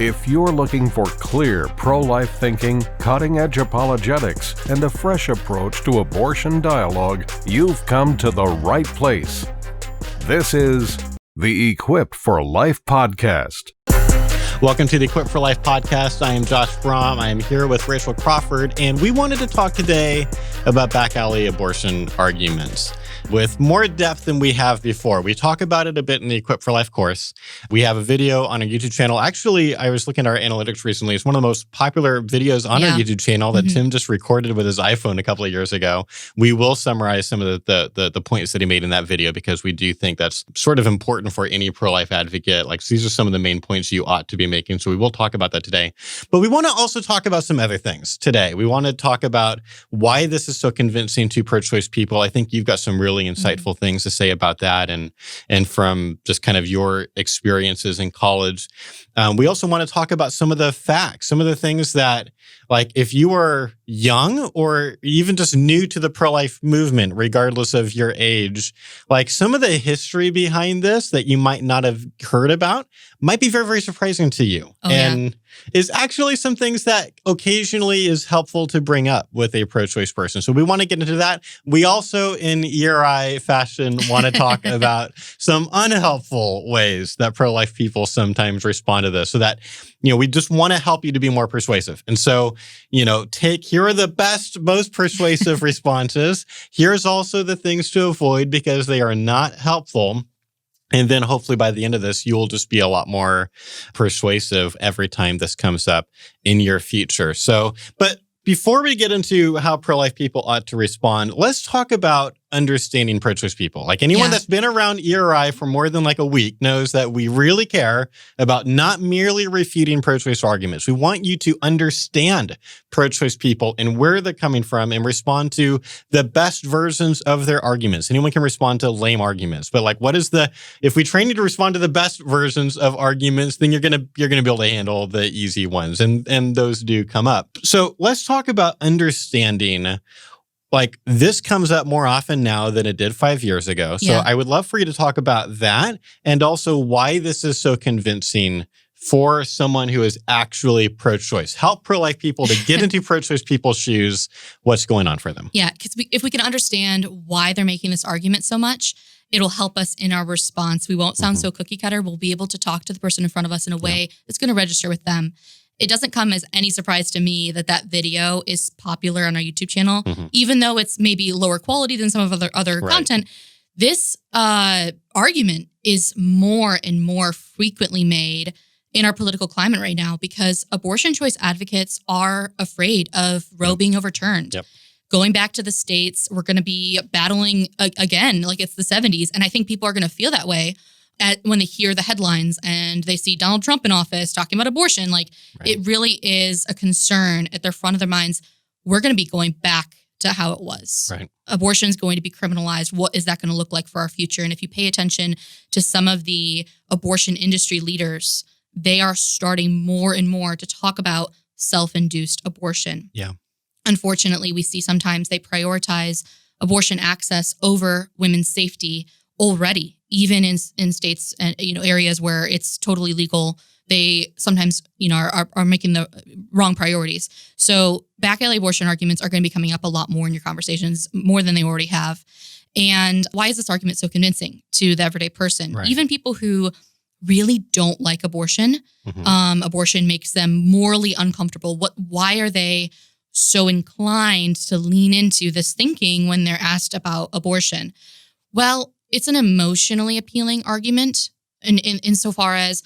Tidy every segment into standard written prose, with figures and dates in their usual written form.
If you're looking for clear, pro-life thinking, cutting-edge apologetics, and a fresh approach to abortion dialogue, you've come to the right place. This is the Equipped for Life podcast. Welcome to the Equipped for Life podcast. I am Josh Brahm. I am here with Rachel Crawford, and we wanted to talk today about back alley abortion arguments with more depth than we have before. We talk about it a bit in the Equipped for Life course. We have a video on our YouTube channel. Actually, I was looking at our analytics recently. It's one of the most popular videos on our YouTube channel that Tim just recorded with his iPhone a couple of years ago. We will summarize some of the points that he made in that video because we do think that's sort of important for any pro-life advocate. Like, these are some of the main points you ought to be making. So we will talk about that today. But we want to also talk about some other things today. We want to talk about why this is so convincing to pro-choice people. I think you've got some really insightful things to say about that, and from just kind of your experiences in college. We also want to talk about some of the facts, some of the things that, like, if you were young or even just new to the pro-life movement, regardless of your age, like, some of the history behind this that you might not have heard about might be very, very surprising to you. Is actually some things that occasionally is helpful to bring up with a pro-choice person. So we want to get into that. We also, in ERI fashion, want to talk about some unhelpful ways that pro-life people sometimes respond to this, so that, we just want to help you to be more persuasive. And so, here are the best, most persuasive responses. Here's also the things to avoid because they are not helpful. And then hopefully by the end of this, you'll just be a lot more persuasive every time this comes up in your future. So, but before we get into how pro-life people ought to respond, let's talk about understanding pro-choice people. Like, anyone that's been around ERI for more than like a week knows that we really care about not merely refuting pro-choice arguments. We want you to understand pro-choice people and where they're coming from and respond to the best versions of their arguments. Anyone can respond to lame arguments, but like, if we train you to respond to the best versions of arguments, then you're gonna be able to handle the easy ones, and those do come up. So let's talk about understanding. Like, this comes up more often now than it did 5 years ago. So I would love for you to talk about that, and also why this is so convincing for someone who is actually pro-choice. Help pro-life people to get into pro-choice people's shoes. What's going on for them? Yeah, because if we can understand why they're making this argument so much, it'll help us in our response. We won't sound so cookie cutter. We'll be able to talk to the person in front of us in a way that's going to register with them. It doesn't come as any surprise to me that video is popular on our YouTube channel, even though it's maybe lower quality than some of other content. This argument is more and more frequently made in our political climate right now because abortion choice advocates are afraid of Roe being overturned. Going back to the states, we're going to be battling again like it's the 70s. And I think people are going to feel that way when they hear the headlines and they see Donald Trump in office talking about abortion. It really is a concern at the front of their minds. We're going to be going back to how it was. Abortion is going to be criminalized. What is that going to look like for our future? And if you pay attention to some of the abortion industry leaders, they are starting more and more to talk about self-induced abortion. Unfortunately, we see sometimes they prioritize abortion access over women's safety already, even in states and areas where it's totally legal. They sometimes are making the wrong priorities. So back alley abortion arguments are going to be coming up a lot more in your conversations, more than they already have. And why is this argument so convincing to the everyday person? Even people who really don't like abortion, abortion makes them morally uncomfortable. Why are they so inclined to lean into this thinking when they're asked about abortion? Well, it's an emotionally appealing argument insofar as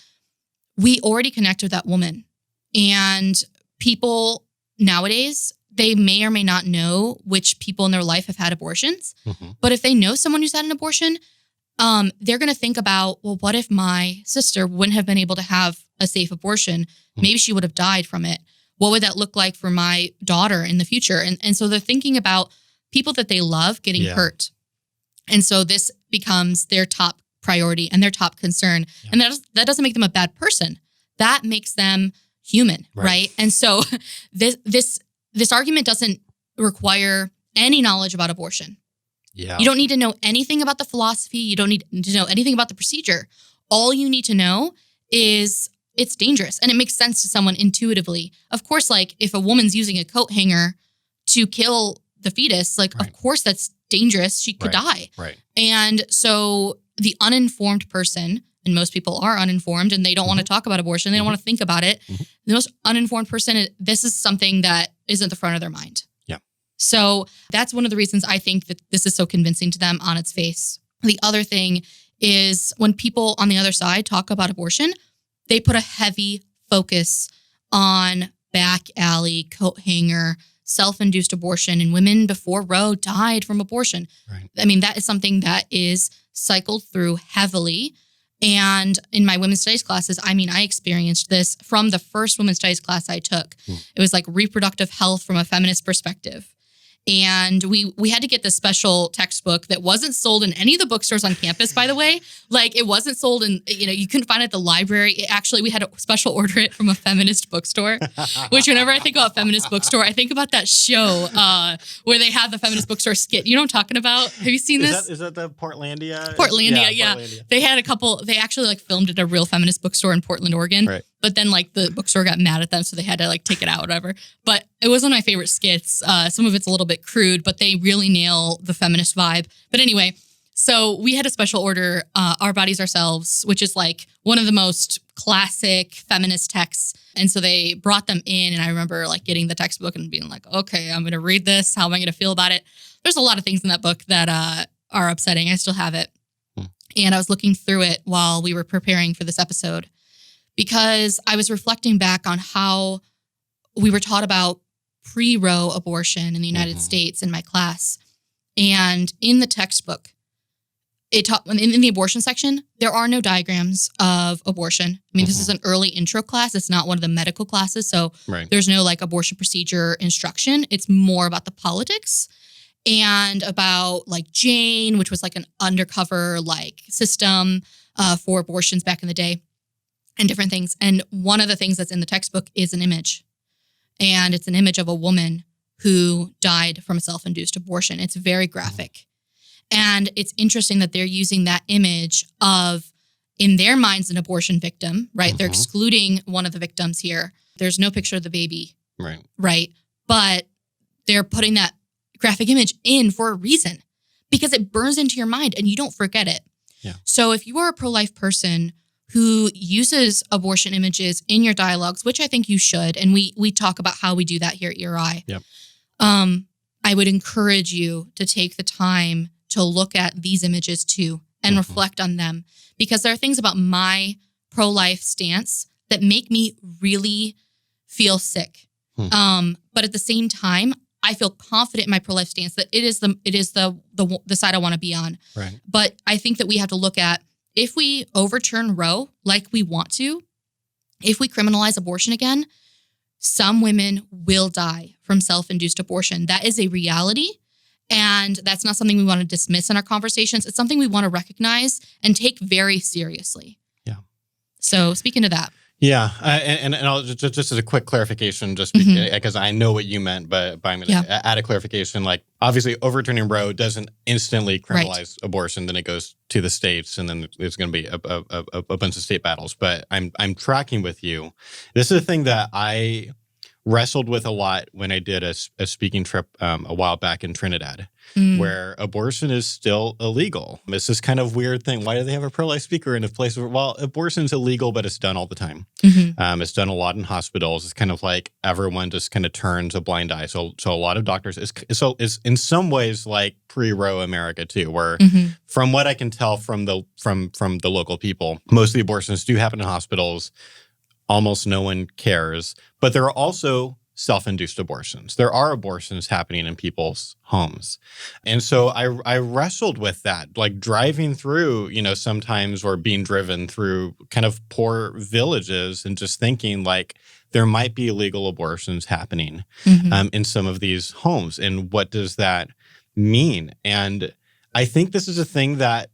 we already connect with that woman. And people nowadays, they may or may not know which people in their life have had abortions. But if they know someone who's had an abortion, they're going to think about, well, what if my sister wouldn't have been able to have a safe abortion? Maybe she would have died from it. What would that look like for my daughter in the future? And so they're thinking about people that they love getting hurt. And so this becomes their top priority and their top concern. And that doesn't make them a bad person. That makes them human, right? And so this argument doesn't require any knowledge about abortion. You don't need to know anything about the philosophy. You don't need to know anything about the procedure. All you need to know is it's dangerous. And it makes sense to someone intuitively. Of course, like if a woman's using a coat hanger to kill the fetus, like of course that's dangerous. She could die. Right. And so the uninformed person, and most people are uninformed and they don't want to talk about abortion. They don't want to think about it. The most uninformed person, this is something that isn't at the front of their mind. Yeah. So that's one of the reasons I think that this is so convincing to them on its face. The other thing is when people on the other side talk about abortion, they put a heavy focus on back alley, coat hanger, self-induced abortion, and women before Roe died from abortion. Right. I mean, that is something that is cycled through heavily. And in my women's studies classes, I mean, I experienced this from the first women's studies class I took. It was like reproductive health from a feminist perspective. And we had to get this special textbook that wasn't sold in any of the bookstores on campus, by the way. Like it wasn't sold in, you couldn't find it at the library. We had to special order it from a feminist bookstore, which whenever I think about feminist bookstore, I think about that show where they have the feminist bookstore skit. You know what I'm talking about? Have you seen this? Is that the Portlandia? Portlandia, yeah. They had they actually like filmed at a real feminist bookstore in Portland, Oregon. Right. But then like the bookstore got mad at them, so they had to like take it out, whatever. But it was one of my favorite skits. Some of it's a little bit crude, but they really nail the feminist vibe. But anyway, so we had a special order, Our Bodies Ourselves, which is like one of the most classic feminist texts. And so they brought them in, and I remember like getting the textbook and being like, okay, I'm going to read this. How am I going to feel about it? There's a lot of things in that book that are upsetting. I still have it. And I was looking through it while we were preparing for this episode, because I was reflecting back on how we were taught about pre-Roe abortion in the United States in my class. And in the textbook, it taught in the abortion section, there are no diagrams of abortion. I mean, this is an early intro class. It's not one of the medical classes. So there's no like abortion procedure instruction. It's more about the politics and about like Jane, which was like an undercover like system for abortions back in the day. And different things. And one of the things that's in the textbook is an image. And it's an image of a woman who died from a self-induced abortion. It's very graphic. And it's interesting that they're using that image of, in their minds, an abortion victim, right? They're excluding one of the victims here. There's no picture of the baby. Right. But they're putting that graphic image in for a reason, because it burns into your mind and you don't forget it. Yeah. So if you are a pro-life person who uses abortion images in your dialogues, which I think you should, and we talk about how we do that here at ERI, I would encourage you to take the time to look at these images too and reflect on them, because there are things about my pro-life stance that make me really feel sick. But at the same time, I feel confident in my pro-life stance that it is the side I want to be on. Right. But I think that we have to look at, if we overturn Roe like we want to, if we criminalize abortion again, some women will die from self-induced abortion. That is a reality. And that's not something we want to dismiss in our conversations. It's something we want to recognize and take very seriously. Yeah. So speaking to that. Yeah, and I'll just as a quick clarification, just because I know what you meant, but I'm going to add a clarification. Like, obviously, overturning Roe doesn't instantly criminalize abortion. Then it goes to the states, and then there's going to be a bunch of state battles. But I'm tracking with you. This is a thing that I wrestled with a lot when I did a speaking trip a while back in Trinidad, where abortion is still illegal. It's this kind of weird thing. Why do they have a pro-life speaker in a place where, well, abortion's illegal, but it's done all the time. It's done a lot in hospitals. It's kind of like everyone just kind of turns a blind eye. So a lot of doctors, it's in some ways like pre-Roe America too, where from what I can tell from the local people, most of the abortions do happen in hospitals. Almost no one cares. But there are also self-induced abortions. There are abortions happening in people's homes. And so I wrestled with that, like driving through, sometimes, or being driven through kind of poor villages and just thinking like there might be illegal abortions happening in some of these homes. And what does that mean? And I think this is a thing that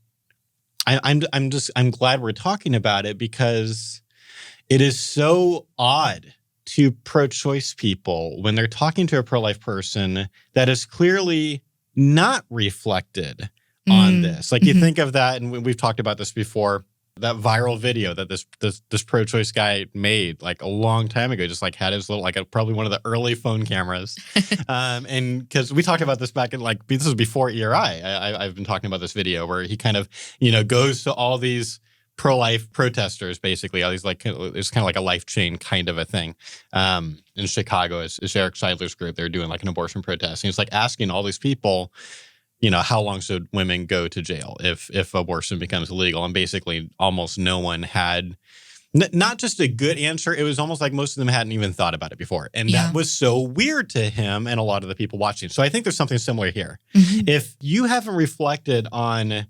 I'm glad we're talking about it, because it is so odd to pro-choice people when they're talking to a pro-life person that is clearly not reflected on this. Like you think of that, and we've talked about this before, that viral video that this pro-choice guy made like a long time ago, just like had his little, like probably one of the early phone cameras. And because we talked about this back in like, this was before ERI. I've been talking about this video where he kind of, goes to all these pro-life protesters, basically, all these like, it's kind of like a life chain kind of a thing. In Chicago, it's Eric Seidler's group. They're doing like an abortion protest. And it's like asking all these people, how long should women go to jail if abortion becomes illegal? And basically almost no one had not just a good answer. It was almost like most of them hadn't even thought about it before. And that was so weird to him and a lot of the people watching. So I think there's something similar here. Mm-hmm. If you haven't reflected on,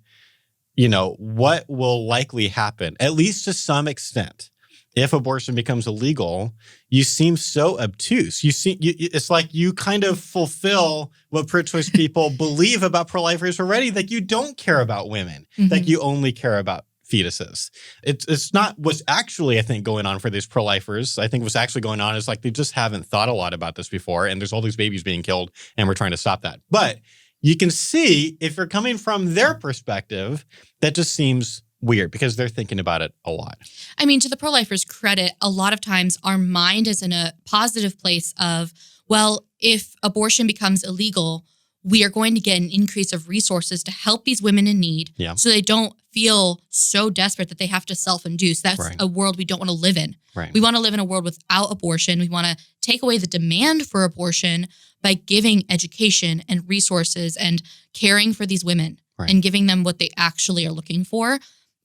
what will likely happen, at least to some extent, if abortion becomes illegal, you seem so obtuse. It's like you kind of fulfill what pro-choice people believe about pro-lifers already, that you don't care about women, that you only care about fetuses. It's not what's actually, I think, going on for these pro-lifers. I think what's actually going on is like they just haven't thought a lot about this before, and there's all these babies being killed, and we're trying to stop that. But you can see, if you're coming from their perspective, that just seems weird because they're thinking about it a lot. I mean, to the pro-lifers' credit, a lot of times our mind is in a positive place of, well, if abortion becomes illegal, we are going to get an increase of resources to help these women in need so they don't feel so desperate that they have to self-induce. That's a world we don't want to live in. Right. We want to live in a world without abortion. We want to take away the demand for abortion by giving education and resources and caring for these women and giving them what they actually are looking for.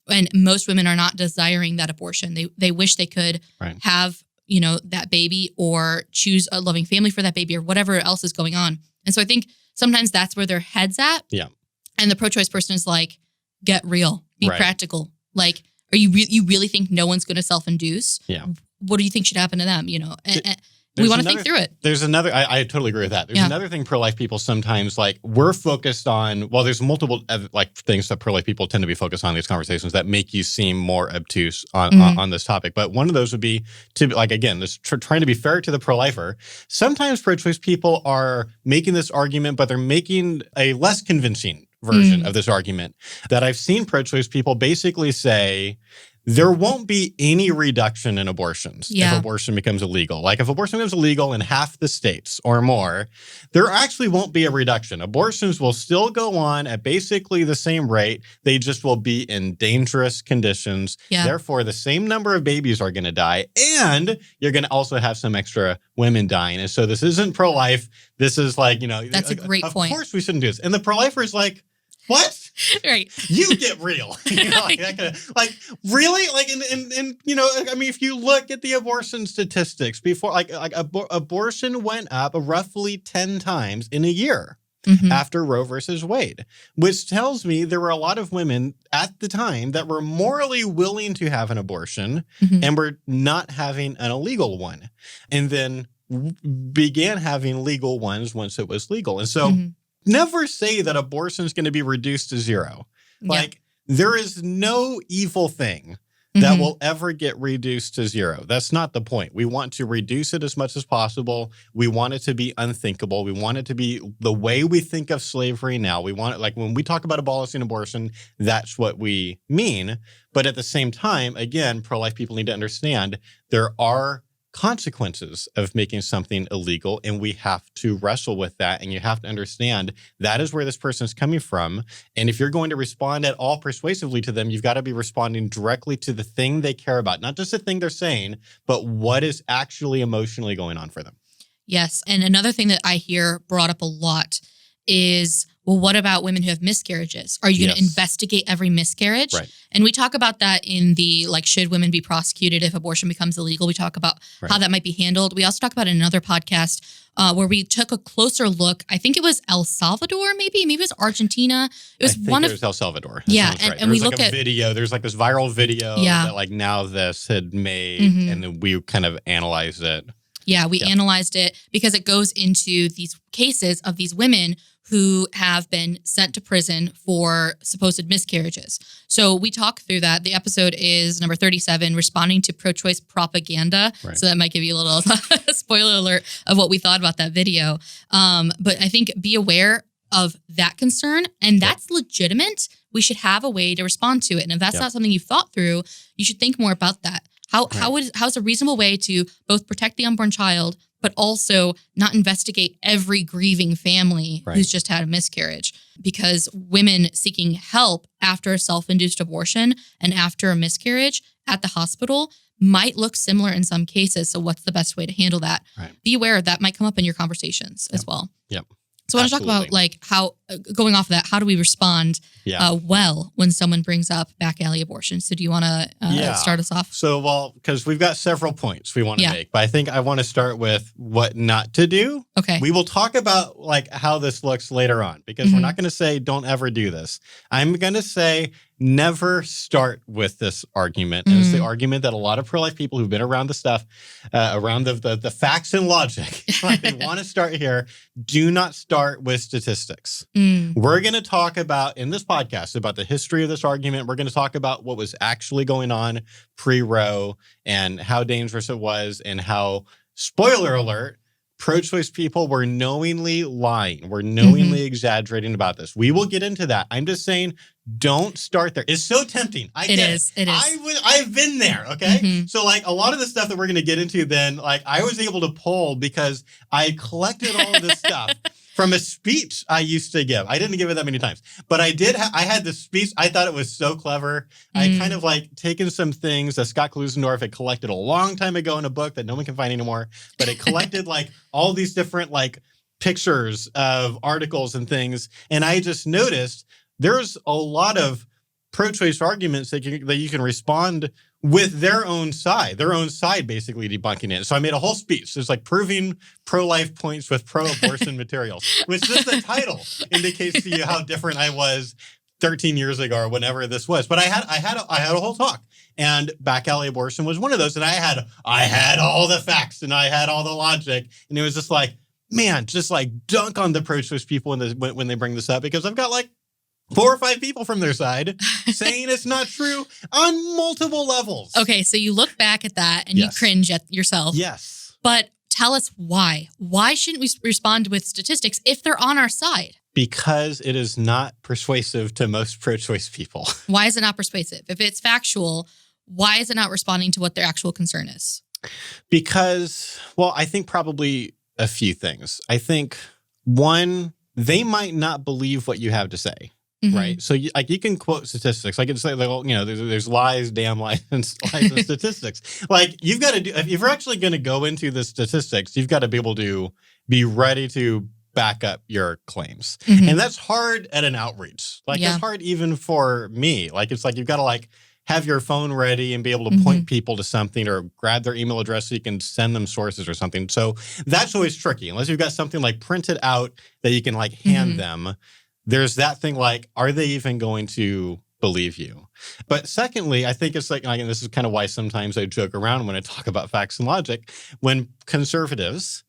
And most women are not desiring that abortion. They wish they could have, that baby or choose a loving family for that baby or whatever else is going on. And so I think sometimes that's where their head's at. Yeah. And the pro-choice person is like, get real, be practical. Like, are you really think no one's going to self-induce? Yeah. What do you think should happen to them? And we want to think through it. There's another, I totally agree with that. There's another thing pro-life people sometimes, like, we're focused on, well, there's multiple like things that pro-life people tend to be focused on in these conversations that make you seem more obtuse on this topic. But one of those would be to, like, again, this trying to be fair to the pro-lifer. Sometimes pro-choice people are making this argument, but they're making a less convincing version of this argument that I've seen pro-choice people basically say, there won't be any reduction in abortions if abortion becomes illegal. Like, if abortion becomes illegal in half the states or more, there actually won't be a reduction. Abortions will still go on at basically the same rate. They just will be in dangerous conditions. Yeah. Therefore, the same number of babies are going to die, and you're going to also have some extra women dying. And so this isn't pro-life. This is like, that's a great point. Of course we shouldn't do this. And the pro-lifer is like, what? Right. You get real. Like really? Like, and I mean, if you look at the abortion statistics before, abortion went up roughly 10 times in a year after Roe versus Wade, which tells me there were a lot of women at the time that were morally willing to have an abortion and were not having an illegal one, and then began having legal ones once it was legal. And so never say that abortion is going to be reduced to zero. Like, there is no evil thing that will ever get reduced to zero. That's not the point. We want to reduce it as much as possible. We want it to be unthinkable. We want it to be the way we think of slavery now. We want it, like, when we talk about abolishing abortion, that's what we mean. But at the same time, again, pro-life people need to understand there are consequences of making something illegal, and we have to wrestle with that. And you have to understand that is where this person is coming from. And if you're going to respond at all persuasively to them, you've got to be responding directly to the thing they care about, not just the thing they're saying, but what is actually emotionally going on for them. Yes. And another thing that I hear brought up a lot is, well, what about women who have miscarriages? Are you going to investigate every miscarriage? Right. And we talk about that in the, like, should women be prosecuted if abortion becomes illegal? We talk about how that might be handled. We also talk about it in another podcast where we took a closer look. I think it was El Salvador, maybe it was Argentina. It was it was El Salvador. And we look at video. There's like this viral video that, like, Now This had made, and then we kind of analyzed it. Yeah, we analyzed it because it goes into these cases of these women who have been sent to prison for supposed miscarriages. So we talk through that. The episode is number 37, Responding to Pro-Choice Propaganda. Right. So that might give you a little spoiler alert of what we thought about that video. But I think be aware of that concern, and that's legitimate, we should have a way to respond to it. And if that's not something you've thought through, you should think more about that. How's a reasonable way to both protect the unborn child, but also not investigate every grieving family who's just had a miscarriage? Because women seeking help after a self-induced abortion and after a miscarriage at the hospital might look similar in some cases. So what's the best way to handle that? Right. Be aware that might come up in your conversations as well. Yep. So I want to talk about like how, going off of that, how do we respond well when someone brings up back alley abortion? So do you want to start us off? So, well, because we've got several points we want to make, but I think I want to start with what not to do. Okay. We will talk about like how this looks later on, because we're not going to say don't ever do this. I'm going to say never start with this argument. And it's the argument that a lot of pro-life people who've been around the stuff, around the facts and logic, like they want to start here. Do not start with statistics. We're going to talk about, in this podcast, about the history of this argument. We're going to talk about what was actually going on pre-Roe and how dangerous it was and how, spoiler alert, pro-choice people were knowingly lying. We're knowingly exaggerating about this. We will get into that. I'm just saying, don't start there. It's so tempting. It is. I've been there, okay? So, like, a lot of the stuff that we're going to get into then, like, I was able to pull because I collected all of this stuff from a speech I used to give. I didn't give it that many times, but I did. I had this speech. I thought it was so clever. I kind of like taken some things that Scott Klusendorf had collected a long time ago in a book that no one can find anymore, but it collected like all these different like pictures of articles and things. And I just noticed there's a lot of pro-choice arguments that you can respond with their own side basically debunking it. So I made a whole speech. It's like proving pro-life points with pro-abortion materials, which just the title indicates to you how different I was 13 years ago or whenever this was. But I had a whole talk, and back alley abortion was one of those. And I had all the facts and I had all the logic, and it was just like, man, just like dunk on the pro-choice people when they bring this up, because I've got like 4 or 5 people from their side saying it's not true on multiple levels. Okay, so you look back at that and you cringe at yourself. Yes. But tell us why. Why shouldn't we respond with statistics if they're on our side? Because it is not persuasive to most pro-choice people. Why is it not persuasive? If it's factual, why is it not responding to what their actual concern is? Because, well, I think probably a few things. I think, one, they might not believe what you have to say. Right. So you can quote statistics. I can say, like, well, there's lies, damn lies, and statistics. Like, you've got to do, if you're actually going to go into the statistics, you've got to be able to be ready to back up your claims. And that's hard at an outreach. Like, it's hard even for me. Like, it's like you've got to like have your phone ready and be able to point people to something or grab their email address so you can send them sources or something. So that's always tricky. Unless you've got something like printed out that you can like hand them. There's that thing like, are they even going to believe you? But secondly, I think it's like, and this is kind of why sometimes I joke around when I talk about facts and logic, when conservatives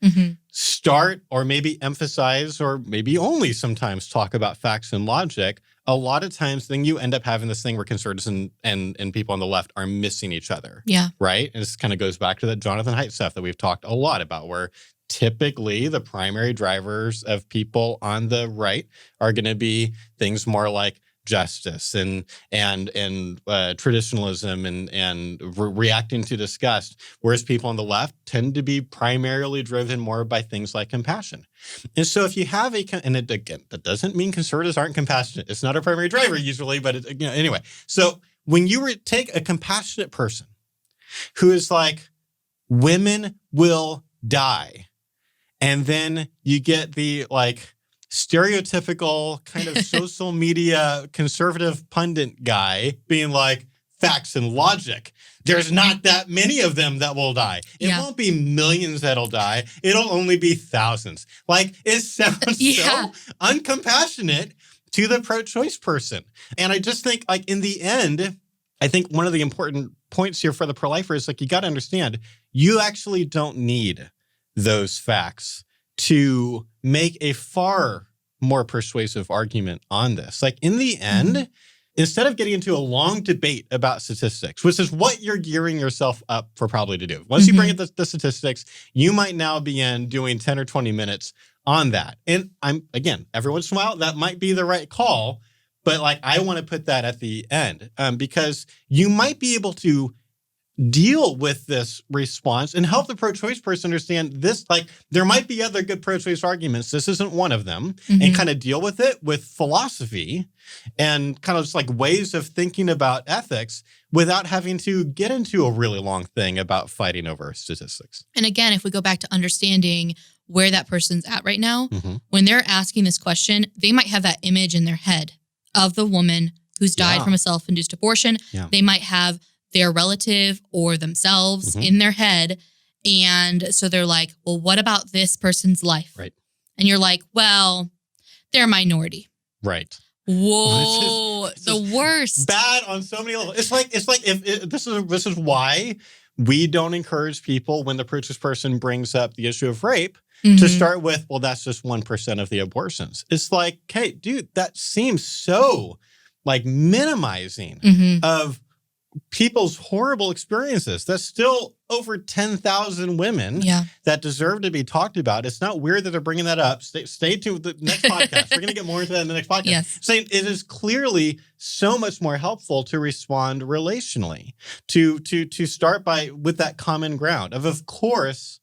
start or maybe emphasize or maybe only sometimes talk about facts and logic, a lot of times then you end up having this thing where conservatives and people on the left are missing each other. Yeah. Right? And this kind of goes back to that Jonathan Haidt stuff that we've talked a lot about, where typically the primary drivers of people on the right are going to be things more like justice and traditionalism and reacting to disgust, whereas people on the left tend to be primarily driven more by things like compassion. And so if you have that doesn't mean conservatives aren't compassionate. It's not a primary driver usually, but anyway. So when you take a compassionate person who is like, women will die, and then you get the like stereotypical kind of social media conservative pundit guy being like, facts and logic. There's not that many of them that will die. It won't be millions that'll die. It'll only be thousands. Like, it sounds so uncompassionate to the pro-choice person. And I just think, like, in the end, I think one of the important points here for the pro-lifer is, like, you got to understand, you actually don't need those facts to make a far more persuasive argument on this. Like, in the end, instead of getting into a long debate about statistics, which is what you're gearing yourself up for probably to do. Once you bring in the statistics, you might now be doing 10 or 20 minutes on that. And every once in a while, that might be the right call, but like, I want to put that at the end because you might be able to deal with this response and help the pro-choice person understand this. Like, there might be other good pro-choice arguments. This isn't one of them, and kind of deal with it with philosophy and kind of just like ways of thinking about ethics without having to get into a really long thing about fighting over statistics. And again, if we go back to understanding where that person's at right now, when they're asking this question, they might have that image in their head of the woman who's died from a self-induced abortion. Yeah. They might have their relative or themselves in their head. And so they're like, well, what about this person's life? Right. And you're like, well, they're a minority. Right. Whoa, the worst. Bad on so many levels. It's like if this is why we don't encourage people when the pro-choice person brings up the issue of rape to start with, well, that's just 1% of the abortions. It's like, hey, dude, that seems so like minimizing of people's horrible experiences. That's still over 10,000 women that deserve to be talked about. It's not weird that they're bringing that up. Stay tuned with the next podcast. We're going to get more into that in the next podcast. Yes. Saying it is clearly so much more helpful to respond relationally, to start with that common ground of course,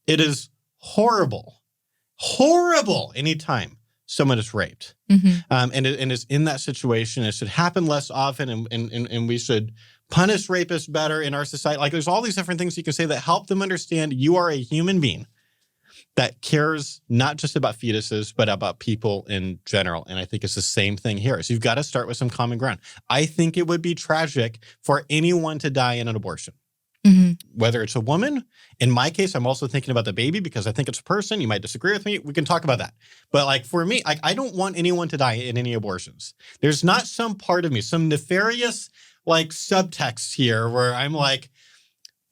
it is horrible anytime someone is raped. And is in that situation. It should happen less often, and we should punish rapists better in our society. Like, there's all these different things you can say that help them understand you are a human being that cares not just about fetuses, but about people in general. And I think it's the same thing here. So you've got to start with some common ground. I think it would be tragic for anyone to die in an abortion. Whether it's a woman, in my case, I'm also thinking about the baby because I think it's a person. You might disagree with me. We can talk about that. But like for me, I don't want anyone to die in any abortions. There's not some part of me, some nefarious like subtext here where I'm like,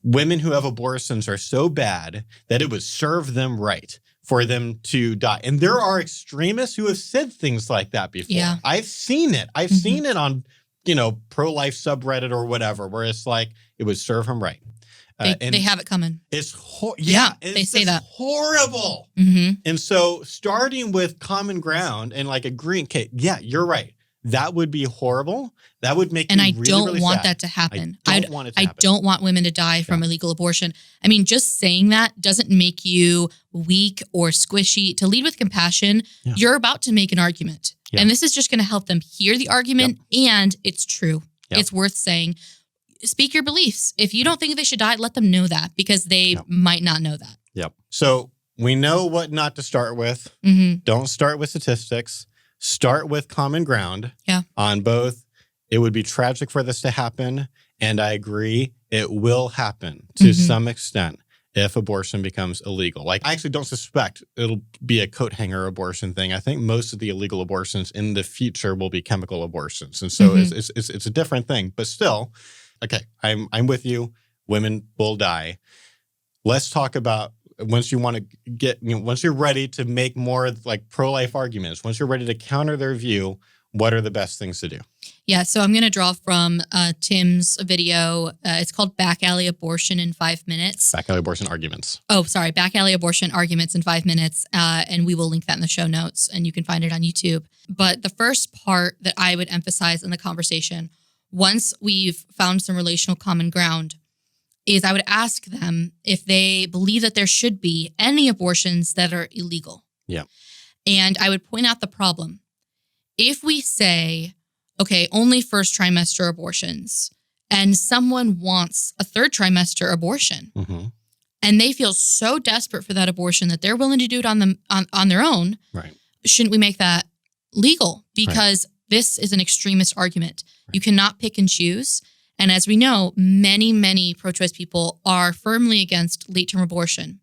women who have abortions are so bad that it would serve them right for them to die. And there are extremists who have said things like that before. Yeah. I've seen it. I've seen it on, pro-life subreddit or whatever, where it's like, it would serve him right. They have it coming. It's they say that. Horrible. And so starting with common ground and like agreeing, okay, yeah, you're right. That would be horrible. That would make me really, don't really want sad. that to happen. I don't want it to happen. I don't want women to die from illegal abortion. I mean, just saying that doesn't make you weak or squishy. To lead with compassion, you're about to make an argument. Yeah. And this is just going to help them hear the argument and it's true. It's worth saying. Speak your beliefs. If you don't think they should die, let them know that because they might not know that. Yep. So we know what not to start with. Don't start with statistics. Start with common ground on both. It would be tragic for this to happen. And I agree, it will happen to some extent if abortion becomes illegal. Like, I actually don't suspect it'll be a coat hanger abortion thing. I think most of the illegal abortions in the future will be chemical abortions. And so it's a different thing. But still, okay, I'm with you. Women will die. Let's talk about once you want to get, once you're ready to make more like pro-life arguments, once you're ready to counter their view, what are the best things to do? Yeah, so I'm going to draw from Tim's video. It's called Back Alley Abortion in 5 Minutes. Back Alley Abortion Arguments. Oh, sorry. Back Alley Abortion Arguments in 5 minutes. And we will link that in the show notes and you can find it on YouTube. But the first part that I would emphasize in the conversation, once we've found some relational common ground, is I would ask them if they believe that there should be any abortions that are illegal. Yeah. And I would point out the problem. If we say, okay, only first trimester abortions, and someone wants a third trimester abortion, and they feel so desperate for that abortion that they're willing to do it on their own, right? Shouldn't we make that legal? Because this is an extremist argument. Right. You cannot pick and choose. And as we know, many, many pro-choice people are firmly against late-term abortion.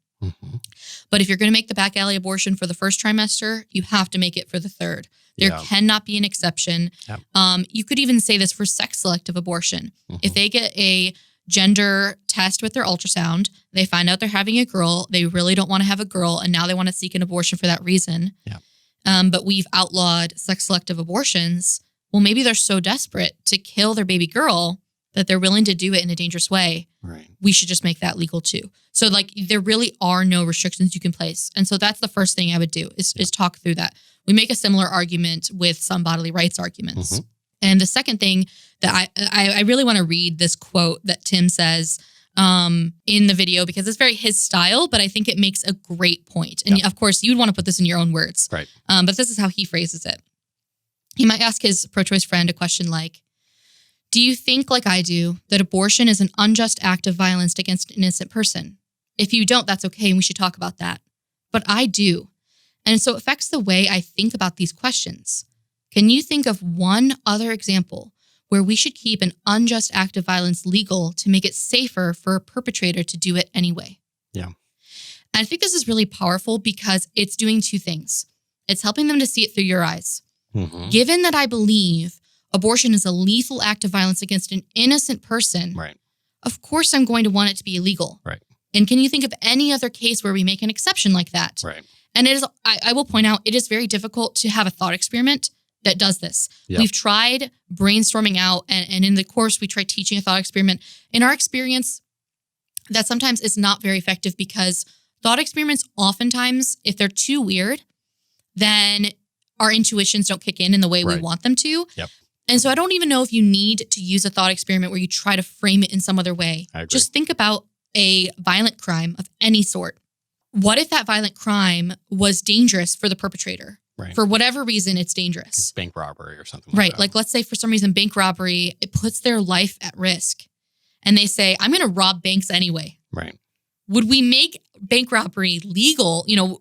But if you're going to make the back alley abortion for the first trimester, you have to make it for the third. There cannot be an exception. You could even say this for sex-selective abortion. If they get a gender test with their ultrasound, they find out they're having a girl, they really don't want to have a girl, and now they want to seek an abortion for that reason. But we've outlawed sex-selective abortions. Well, maybe they're so desperate to kill their baby girl that they're willing to do it in a dangerous way, Right. we should just make that legal too. So like there really are no restrictions you can place. And so that's the first thing I would do is talk through that. We make a similar argument with some bodily rights arguments. And the second thing that I really want to read this quote that Tim says in the video, because it's very his style, but I think it makes a great point. And of course, you'd want to put this in your own words. Right. But this is how he phrases it. He might ask his pro-choice friend a question like, do you think, like I do, that abortion is an unjust act of violence against an innocent person? If you don't, that's okay, and we should talk about that. But I do. And so it affects the way I think about these questions. Can you think of one other example where we should keep an unjust act of violence legal to make it safer for a perpetrator to do it anyway? Yeah. And I think this is really powerful because it's doing two things. It's helping them to see it through your eyes. Given that I believe abortion is a lethal act of violence against an innocent person, Right. of course I'm going to want it to be illegal. Right. And can you think of any other case where we make an exception like that? Right. And it is, I will point out, it is very difficult to have a thought experiment that does this. Yep. We've tried brainstorming out, and in the course, we tried teaching a thought experiment. In our experience, that sometimes is not very effective because thought experiments oftentimes, if they're too weird, then our intuitions don't kick in the way we want them to. Yep. And so I don't even know if you need to use a thought experiment where you try to frame it in some other way. I agree. Just think about a violent crime of any sort. What if that violent crime was dangerous for the perpetrator? Right. For whatever reason, it's dangerous. Bank robbery or something Right. that. Like let's say for some reason, bank robbery, it puts their life at risk. And they say, I'm going to rob banks anyway. Right. Would we make bank robbery legal? You know,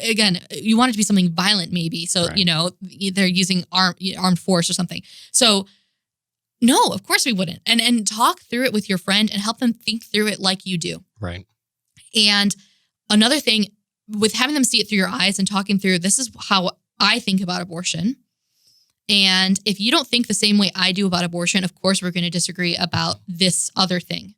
again, you want it to be something violent maybe. So, Right. you know, they're using armed force or something. So no, of course we wouldn't. And talk through it with your friend and help them think through it like you do. Right. And another thing with having them see it through your eyes and talking through, this is how I think about abortion. And if you don't think the same way I do about abortion, of course, we're going to disagree about this other thing.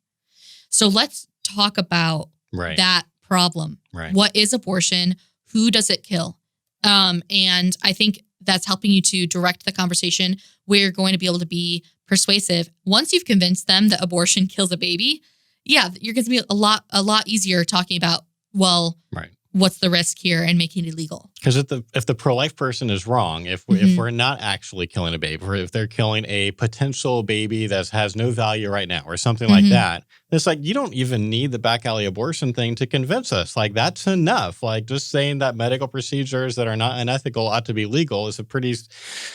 So let's talk about that problem. Right. What is abortion? Who does it kill? And I think that's helping you to direct the conversation where you're going to be able to be persuasive. Once you've convinced them that abortion kills a baby, yeah, you're going to be a lot easier talking about, well, what's the risk here and making it illegal. Because if the pro-life person is wrong, if we're not actually killing a baby, or if they're killing a potential baby that has no value right now or something like that, it's like, you don't even need the back alley abortion thing to convince us. Like, that's enough. Like, just saying that medical procedures that are not unethical ought to be legal is a pretty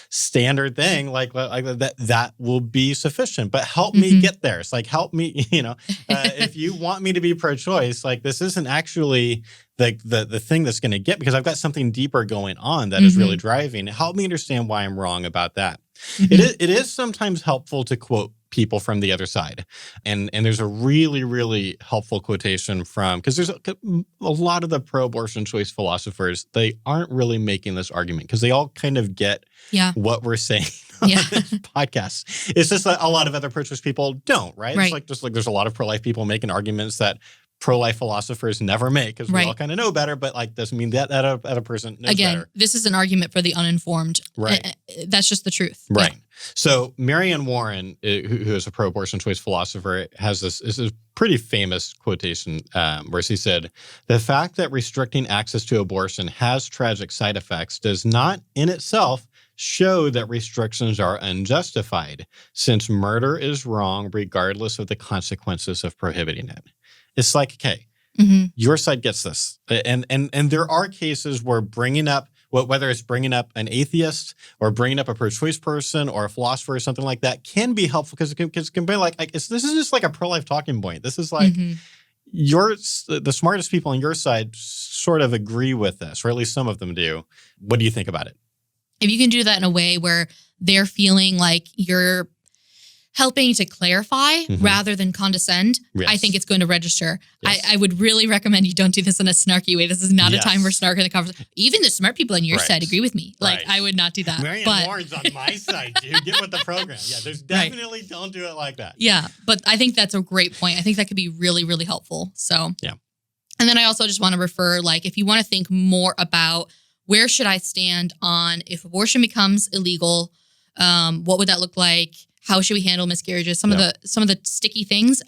standard thing. Like that will be sufficient. But help me get there. It's like, help me, if you want me to be pro-choice, like, this isn't actually the thing that's going to get, because I've got something deeper going on that is really driving. Help me understand why I'm wrong about that. It is sometimes helpful to quote people from the other side. And there's a really, really helpful quotation from, because there's a lot of the pro-abortion choice philosophers, they aren't really making this argument because they all kind of get what we're saying on this podcast. It's just that a lot of other pro-choice people don't, right? It's like, just like there's a lot of pro-life people making arguments that pro-life philosophers never make, because we all kind of know better, but like doesn't mean that a person knows better. This is an argument for the uninformed. Right. That's just the truth. Right. Yeah. So Marianne Warren, who is a pro-abortion choice philosopher, has this pretty famous quotation where she said, "The fact that restricting access to abortion has tragic side effects does not in itself show that restrictions are unjustified, since murder is wrong regardless of the consequences of prohibiting it." It's like, okay, your side gets this. And there are cases where bringing up, whether it's bringing up an atheist or bringing up a pro-choice person or a philosopher or something like that, can be helpful, because it can be like this is just like a pro-life talking point. This is like the smartest people on your side sort of agree with this, or at least some of them do. What do you think about it? If you can do that in a way where they're feeling like you're helping to clarify rather than condescend, I think it's going to register. Yes. I would really recommend you don't do this in a snarky way. This is not a time for snark in the conversation. Even the smart people on your side agree with me. Like, I would not do that. Marianne Warren's on my side, dude. Get with the program. Yeah, there's definitely don't do it like that. Yeah, but I think that's a great point. I think that could be really, really helpful. So, yeah. And then I also just want to refer, like, if you want to think more about where should I stand on if abortion becomes illegal, what would that look like? how should we handle miscarriages? Some of the sticky things.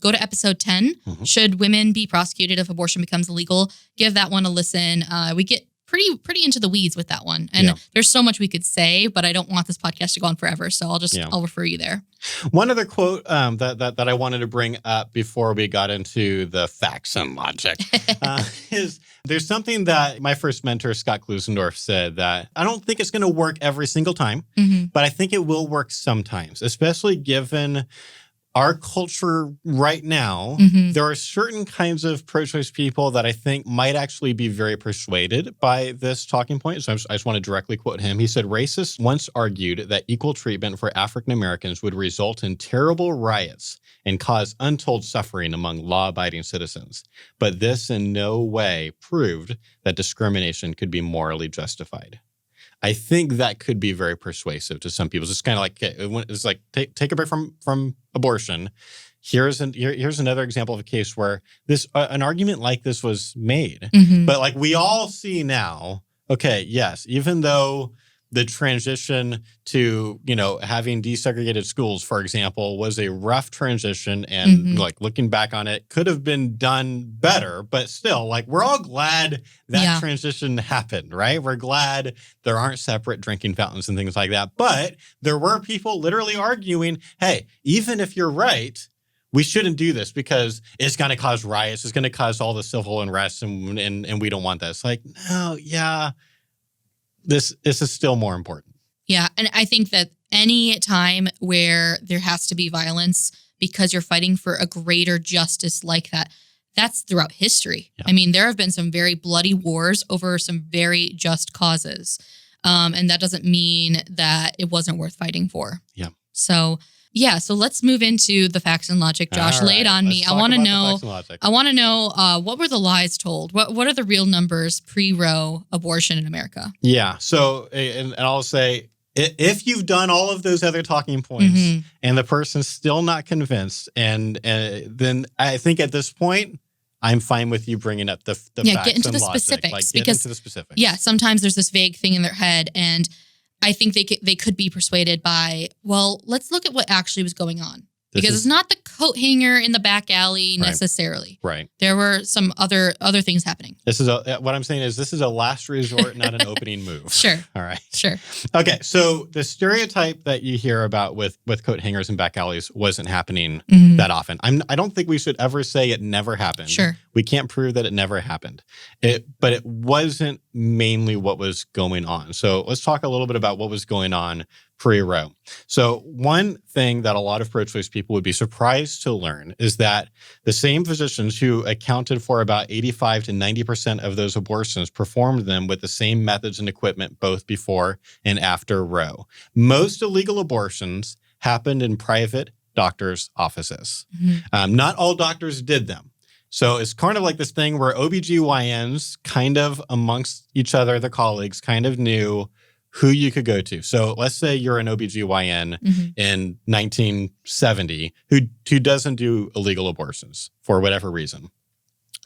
Go to episode 10. Should women be prosecuted if abortion becomes illegal? Give that one a listen. We get pretty into the weeds with that one. And there's so much we could say, but I don't want this podcast to go on forever. So I'll refer you there. One other quote that I wanted to bring up before we got into the facts and logic is there's something that my first mentor, Scott Klusendorf, said that I don't think it's going to work every single time, but I think it will work sometimes, especially given our culture right now. There are certain kinds of pro-choice people that I think might actually be very persuaded by this talking point. So I just want to directly quote him. He said, racists once argued that equal treatment for African Americans would result in terrible riots and cause untold suffering among law-abiding citizens. But this in no way proved that discrimination could be morally justified. I think that could be very persuasive to some people. It's kind of like, it's like take a break from abortion. Here's another example of a case where an argument like this was made. But like we all see now, okay, yes, even though the transition to, having desegregated schools, for example, was a rough transition and like looking back on it could have been done better, but still like we're all glad that transition happened, right? We're glad there aren't separate drinking fountains and things like that. But there were people literally arguing, hey, even if you're right, we shouldn't do this because it's going to cause riots. It's going to cause all the civil unrest and we don't want that. It's like, no, This is still more important. Yeah. And I think that any time where there has to be violence because you're fighting for a greater justice like that, that's throughout history. Yeah. I mean, there have been some very bloody wars over some very just causes. And that doesn't mean that it wasn't worth fighting for. Yeah. So let's move into the facts and logic. Josh, lay it on me. I want to know what were the lies told? What are the real numbers pre-Roe abortion in America? Yeah. So, and I'll say, if you've done all of those other talking points and the person's still not convinced, and then I think at this point, I'm fine with you bringing up the facts get into and the logic. specifics. Like, Get into the specifics. Yeah, sometimes there's this vague thing in their head, and I think they could be persuaded by, well, let's look at what actually was going on. Because it's not the coat hanger in the back alley necessarily. Right. There were some other things happening. What I'm saying is this is a last resort, not an opening move. Sure. All right. Sure. Okay. So the stereotype that you hear about with coat hangers and back alleys wasn't happening that often. I don't think we should ever say it never happened. Sure. We can't prove that it never happened. But it wasn't mainly what was going on. So let's talk a little bit about what was going on pre-Roe. So one thing that a lot of pro-choice people would be surprised to learn is that the same physicians who accounted for about 85 to 90% of those abortions performed them with the same methods and equipment both before and after Roe. Most illegal abortions happened in private doctors' offices. Not all doctors did them. So it's kind of like this thing where OBGYNs kind of amongst each other, their colleagues, kind of knew who you could go to. So let's say you're an OBGYN in 1970 who doesn't do illegal abortions for whatever reason.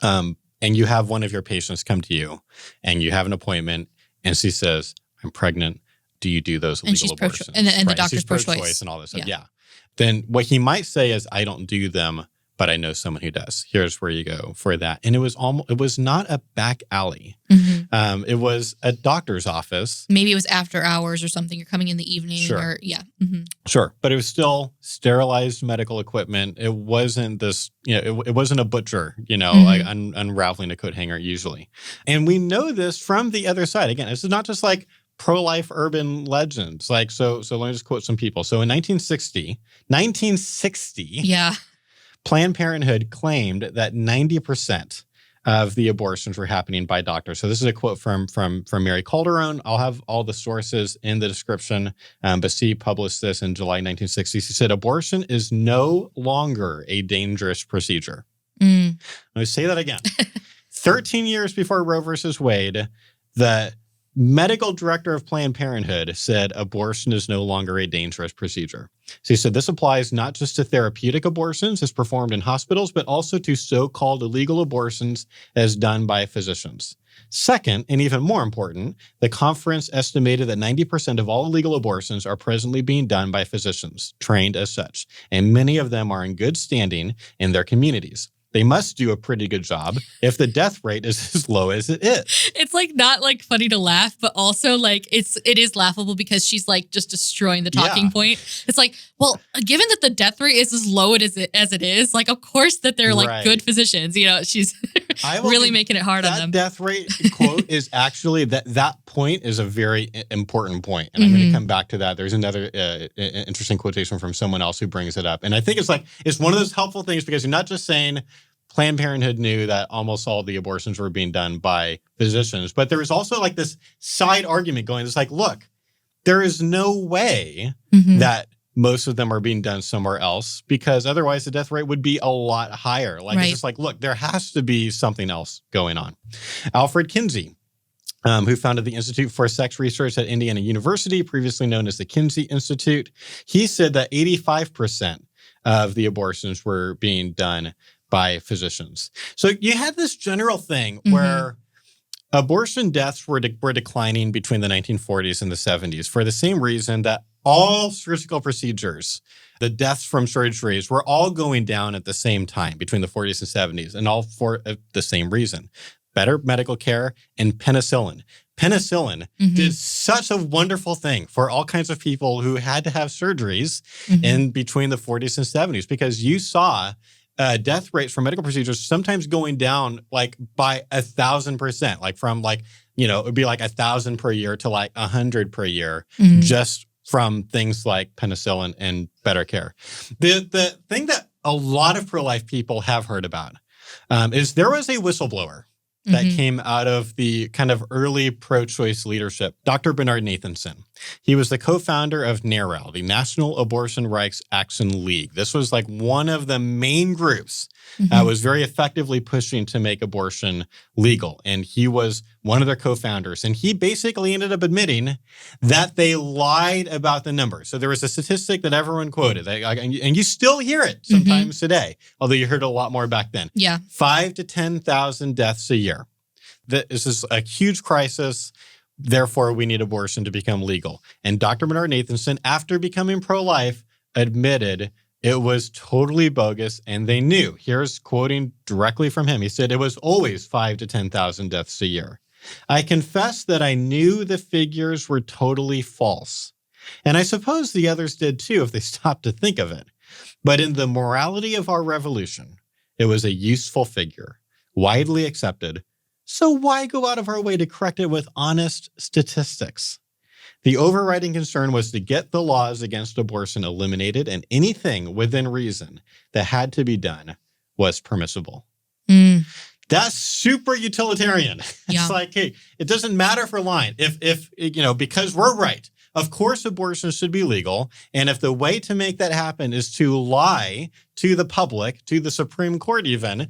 And you have one of your patients come to you and you have an appointment and she says, I'm pregnant. Do you do those illegal abortions? And the doctor's pro-choice and all this stuff. Yeah. Then what he might say is, I don't do them, but I know someone who does. Here's where you go for that. And it was not a back alley. It was a doctor's office. Maybe it was after hours or something. You're coming in the evening. Sure. Sure. But it was still sterilized medical equipment. It wasn't this, it wasn't a butcher, like unraveling a coat hanger usually. And we know this from the other side. Again, this is not just like pro-life urban legends. Like, so let me just quote some people. So in 1960, Planned Parenthood claimed that 90% of the abortions were happening by doctors. So this is a quote from Mary Calderon. I'll have all the sources in the description, but she published this in July 1960. She said, abortion is no longer a dangerous procedure. Let me say that again. 13 years before Roe versus Wade, the medical director of Planned Parenthood said abortion is no longer a dangerous procedure. So he said this applies not just to therapeutic abortions as performed in hospitals, but also to so-called illegal abortions as done by physicians. Second, and even more important, the conference estimated that 90% of all illegal abortions are presently being done by physicians trained as such, and many of them are in good standing in their communities. They must do a pretty good job if the death rate is as low as it is. It's like not like funny to laugh, but also like it is laughable because she's like just destroying the talking point. It's like, well, given that the death rate is as low as it is, like of course that they're like good physicians. You know, she's really making it hard on them. That death rate quote is actually that point is a very important point, and I'm going to come back to that. There's another interesting quotation from someone else who brings it up, and I think it's one of those helpful things because you're not just saying Planned Parenthood knew that almost all the abortions were being done by physicians, but there was also like this side argument going. It's like, look, there is no way that most of them are being done somewhere else because otherwise the death rate would be a lot higher. Like, it's just like, look, there has to be something else going on. Alfred Kinsey, who founded the Institute for Sex Research at Indiana University, previously known as the Kinsey Institute, he said that 85% of the abortions were being done by physicians. So you had this general thing where abortion deaths were declining between the 1940s and the 70s for the same reason that all surgical procedures, the deaths from surgeries, were all going down at the same time between the 40s and 70s, and all for the same reason. Better medical care and penicillin. Penicillin did such a wonderful thing for all kinds of people who had to have surgeries in between the 40s and 70s because you saw death rates for medical procedures sometimes going down like by 1,000%, like from like, you know, it would be like 1,000 per year to like 100 per year just from things like penicillin and better care. The thing that a lot of pro-life people have heard about is there was a whistleblower that came out of the kind of early pro-choice leadership, Dr. Bernard Nathanson. He was the co-founder of NARAL, the National Abortion Rights Action League. This was like one of the main groups that was very effectively pushing to make abortion legal. And he was one of their co-founders. And he basically ended up admitting that they lied about the numbers. So there was a statistic that everyone quoted, and you still hear it sometimes today, although you heard a lot more back then. 5,000 to 10,000 deaths a year. This is a huge crisis. Therefore, we need abortion to become legal. And Dr. Bernard Nathanson, after becoming pro-life, admitted it was totally bogus, and they knew. Here's quoting directly from him. He said, it was always 5,000 to 10,000 deaths a year. I confess that I knew the figures were totally false. And I suppose the others did too if they stopped to think of it. But in the morality of our revolution, it was a useful figure, widely accepted. So why go out of our way to correct it with honest statistics? The overriding concern was to get the laws against abortion eliminated, and anything within reason that had to be done was permissible. That's super utilitarian. It's like, hey, it doesn't matter if we're lying. If you know, because we're right. Of course, abortion should be legal. And if the way to make that happen is to lie to the public, to the Supreme Court even,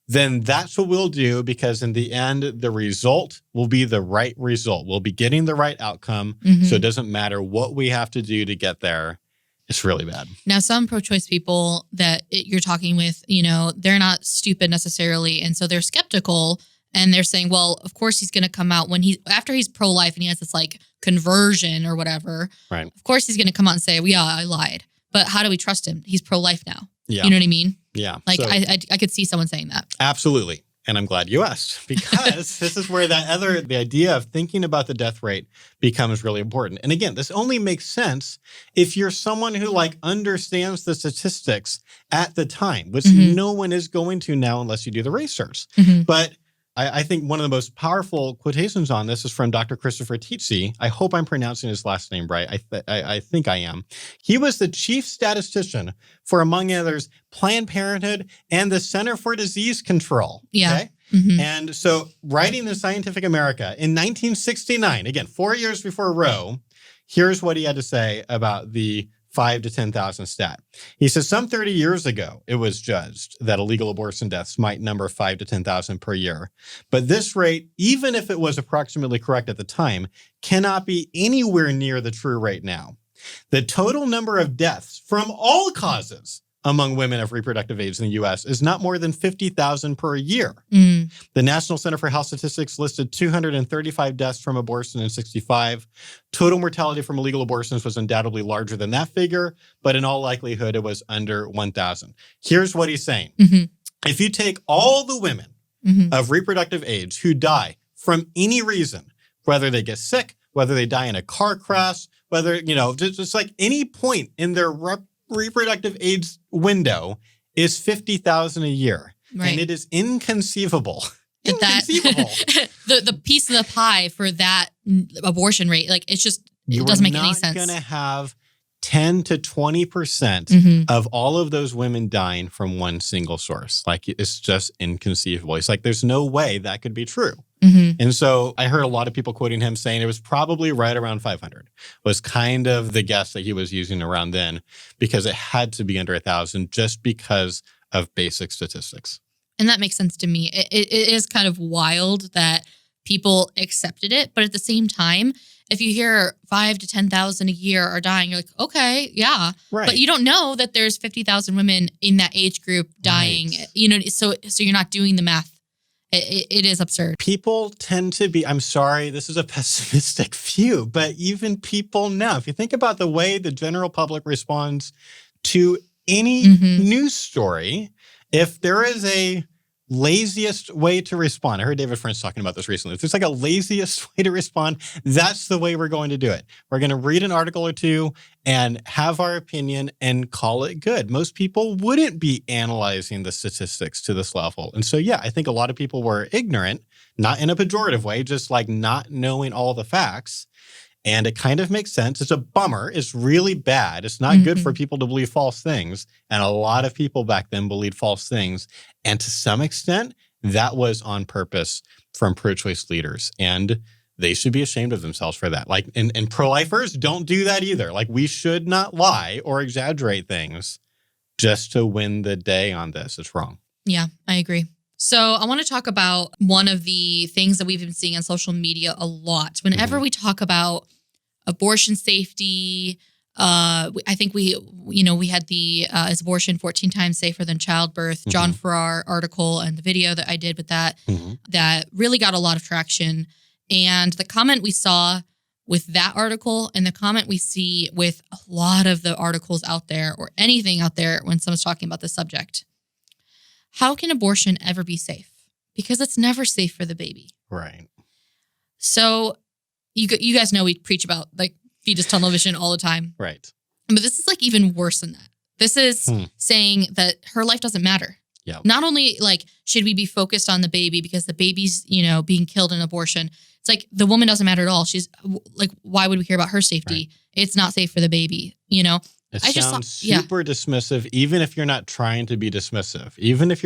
then that's what we'll do, because in the end, the result will be the right result. We'll be getting the right outcome. So it doesn't matter what we have to do to get there. It's really bad. Now, some pro-choice people that you're talking with, you know, they're not stupid necessarily. And so they're skeptical, and they're saying, well, of course he's going to come out after he's pro-life and he has this like conversion or whatever. Right. Of course he's going to come out and say, well, yeah, I lied. But how do we trust him? He's pro-life now. Yeah. You know what I mean? Yeah. Like so, I could see someone saying that. Absolutely. And I'm glad you asked, because this is where the idea of thinking about the death rate becomes really important. And again, this only makes sense if you're someone who like understands the statistics at the time, which no one is going to now unless you do the research. But I think one of the most powerful quotations on this is from Dr. Christopher Tietze. I hope I'm pronouncing his last name right. I think I am. He was the chief statistician for, among others, Planned Parenthood and the Center for Disease Control. Yeah. Okay? And so writing in Scientific America in 1969, again, 4 years before Roe, here's what he had to say about the 5,000 to 10,000 stat. He says, some 30 years ago, it was judged that illegal abortion deaths might number 5,000 to 10,000 per year. But this rate, even if it was approximately correct at the time, cannot be anywhere near the true rate now. The total number of deaths from all causes among women of reproductive age in the U.S. is not more than 50,000 per year. The National Center for Health Statistics listed 235 deaths from abortion in 65. Total mortality from illegal abortions was undoubtedly larger than that figure, but in all likelihood, it was under 1,000. Here's what he's saying. If you take all the women of reproductive age who die from any reason, whether they get sick, whether they die in a car crash, whether, just like any point in their reproductive age window is 50,000 a year. Right. And it is inconceivable. The piece of the pie for that abortion rate, like it doesn't make any sense. You're not going to have 10 to 20% of all of those women dying from one single source. Like it's just inconceivable. It's like, there's no way that could be true. And so I heard a lot of people quoting him saying it was probably right around 500 was kind of the guess that he was using around then, because it had to be under 1,000 just because of basic statistics. And that makes sense to me. It is kind of wild that people accepted it. But at the same time, if you hear 5 to 10,000 a year are dying, you're like, okay, yeah. Right. But you don't know that there's 50,000 women in that age group dying. Right. So you're not doing the math. It is absurd. People tend to be, I'm sorry, this is a pessimistic view, but even people now, if you think about the way the general public responds to any news story, if there is a laziest way to respond. I heard David French talking about this recently. If there's like a laziest way to respond, that's the way we're going to do it. We're going to read an article or two and have our opinion and call it good. Most people wouldn't be analyzing the statistics to this level. And so, yeah, I think a lot of people were ignorant, not in a pejorative way, just like not knowing all the facts. And it kind of makes sense. It's a bummer. It's really bad. It's not good for people to believe false things. And a lot of people back then believed false things. And to some extent, that was on purpose from pro-choice leaders. And they should be ashamed of themselves for that. Like, and pro-lifers don't do that either. Like, we should not lie or exaggerate things just to win the day on this. It's wrong. Yeah, I agree. So I want to talk about one of the things that we've been seeing on social media a lot. Whenever we talk about abortion safety, I think we had the is abortion 14 times safer than childbirth, John Farrar article and the video that I did with that, that really got a lot of traction. And the comment we saw with that article and the comment we see with a lot of the articles out there or anything out there when someone's talking about this subject. How can abortion ever be safe? Because it's never safe for the baby. Right. So you guys know we preach about like fetus tunnel vision all the time. Right. But this is like even worse than that. This is saying that her life doesn't matter. Yeah. Not only like should we be focused on the baby because the baby's, being killed in abortion. It's like the woman doesn't matter at all. She's like, why would we care about her safety? Right. It's not safe for the baby, It sounds super dismissive, even if you're not trying to be dismissive. Even if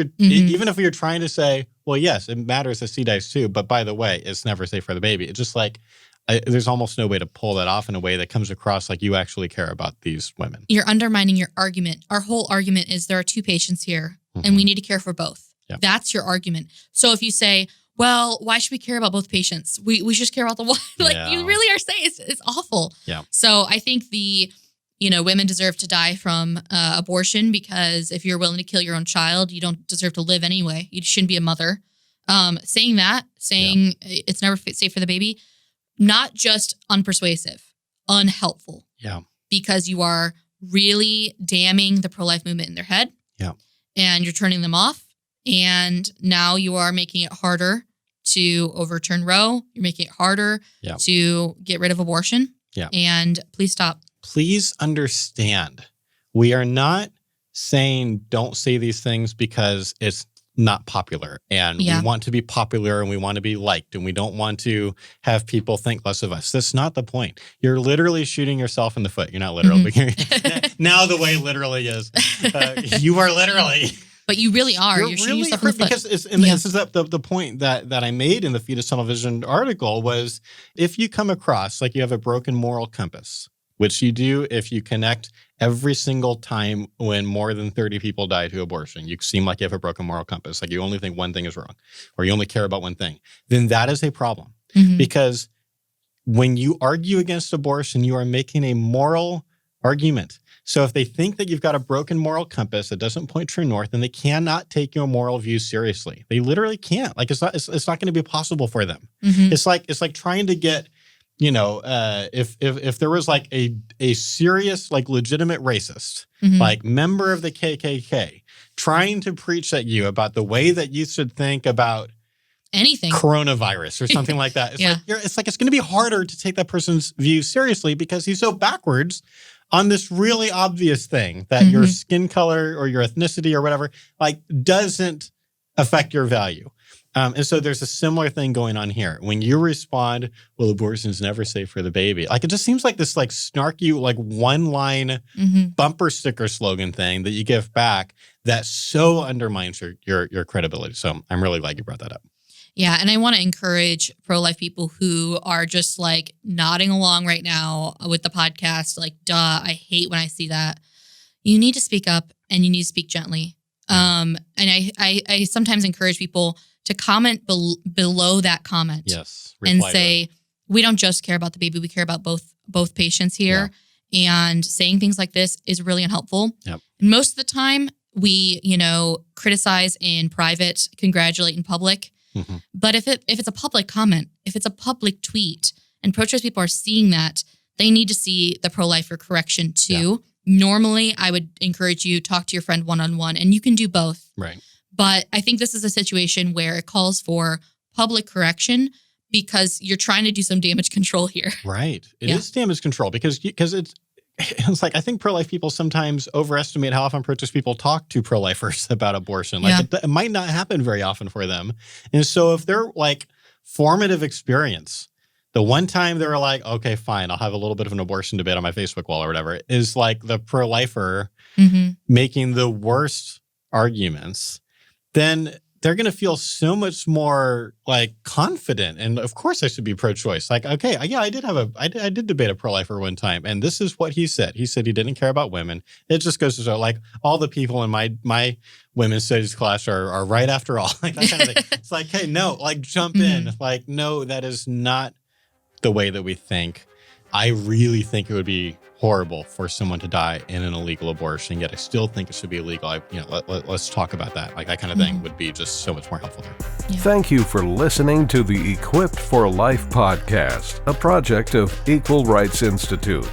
you're trying to say, well, yes, it matters that she dies too, but by the way, it's never safe for the baby. It's just like, there's almost no way to pull that off in a way that comes across like you actually care about these women. You're undermining your argument. Our whole argument is there are two patients here and we need to care for both. Yep. That's your argument. So if you say, well, why should we care about both patients? We should just care about the one. You really are saying it's awful. Yeah. So I think women deserve to die from abortion because if you're willing to kill your own child, you don't deserve to live anyway. You shouldn't be a mother. Saying it's never safe for the baby, not just unpersuasive, unhelpful. Yeah. Because you are really damning the pro-life movement in their head. Yeah. And you're turning them off. And now you are making it harder to overturn Roe. You're making it harder to get rid of abortion. Yeah. And please stop. Please understand, we are not saying don't say these things because it's not popular and we want to be popular and we want to be liked and we don't want to have people think less of us. That's not the point. You're literally shooting yourself in the foot. You're not literal. Now the way literally is. You are literally. But you really are. You're shooting yourself in the foot. Because this is the point that I made in the Fetus Tunnel Vision article was if you come across like you have a broken moral compass, which you do if you connect every single time when more than 30 people die to abortion. You seem like you have a broken moral compass, like you only think one thing is wrong, or you only care about one thing. Then that is a problem. Because when you argue against abortion, you are making a moral argument. So if they think that you've got a broken moral compass that doesn't point true north, then they cannot take your moral views seriously. They literally can't. Like it's not going to be possible for them. Mm-hmm. It's like trying to get, if there was like a serious, like legitimate racist, Mm-hmm. like member of the KKK, trying to preach at you about the way that you should think about anything, coronavirus or something like that. It's it's going to be harder to take that person's view seriously because he's so backwards on this really obvious thing that Mm-hmm. your skin color or your ethnicity or whatever, like, doesn't affect your value. And so there's a similar thing going on here. When you respond, well, abortion's never safe for the baby. Like, it just seems like this, like, snarky, like, one-line Mm-hmm. bumper sticker slogan thing that you give back that so undermines your credibility. So I'm really glad you brought that up. Yeah, and I want to encourage pro-life people who are just like nodding along right now with the podcast, like, duh, I hate when I see that. You need to speak up and you need to speak gently. And I sometimes encourage people to comment below that comment. Yes. And say, we don't just care about the baby, we care about both patients here. Yeah. And saying things like this is really unhelpful. Yep. And most of the time, we, criticize in private, congratulate in public. Mm-hmm. But if it's a public comment, if it's a public tweet, and pro-choice people are seeing that, they need to see the pro-lifer correction too. Yeah. Normally, I would encourage you talk to your friend one-on-one, and you can do both. Right. But I think this is a situation where it calls for public correction because you're trying to do some damage control here. Right. It is damage control because it's like, I think pro-life people sometimes overestimate how often pro-choice people talk to pro-lifers about abortion. Like it might not happen very often for them. And so if they're like formative experience, the one time they were like, okay, fine, I'll have a little bit of an abortion debate on my Facebook wall or whatever, is like the pro-lifer Mm-hmm. making the worst arguments, then they're going to feel so much more like confident. And of course I should be pro-choice. Like, okay, yeah, I did debate a pro-lifer one time. And this is what he said. He said he didn't care about women. It just goes to show, like, all the people in my women's studies class are right after all. Like, that kind of thing. It's like, hey, no, like, jump Mm-hmm. in. Like, no, that is not the way that we think. I really think it would be horrible for someone to die in an illegal abortion, yet I still think it should be illegal. Let's talk about that. Like, that kind of thing would be just so much more helpful there. Yeah. Thank you for listening to the Equipped for Life podcast, a project of Equal Rights Institute.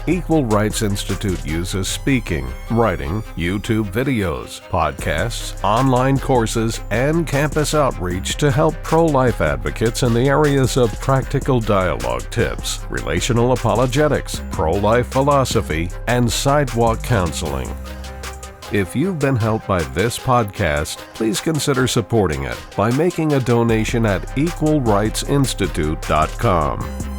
Equal Rights Institute uses speaking, writing, YouTube videos, podcasts, online courses, and campus outreach to help pro-life advocates in the areas of practical dialogue tips, relational apologetics, pro-life philosophy, and sidewalk counseling. If you've been helped by this podcast, please consider supporting it by making a donation at equalrightsinstitute.com.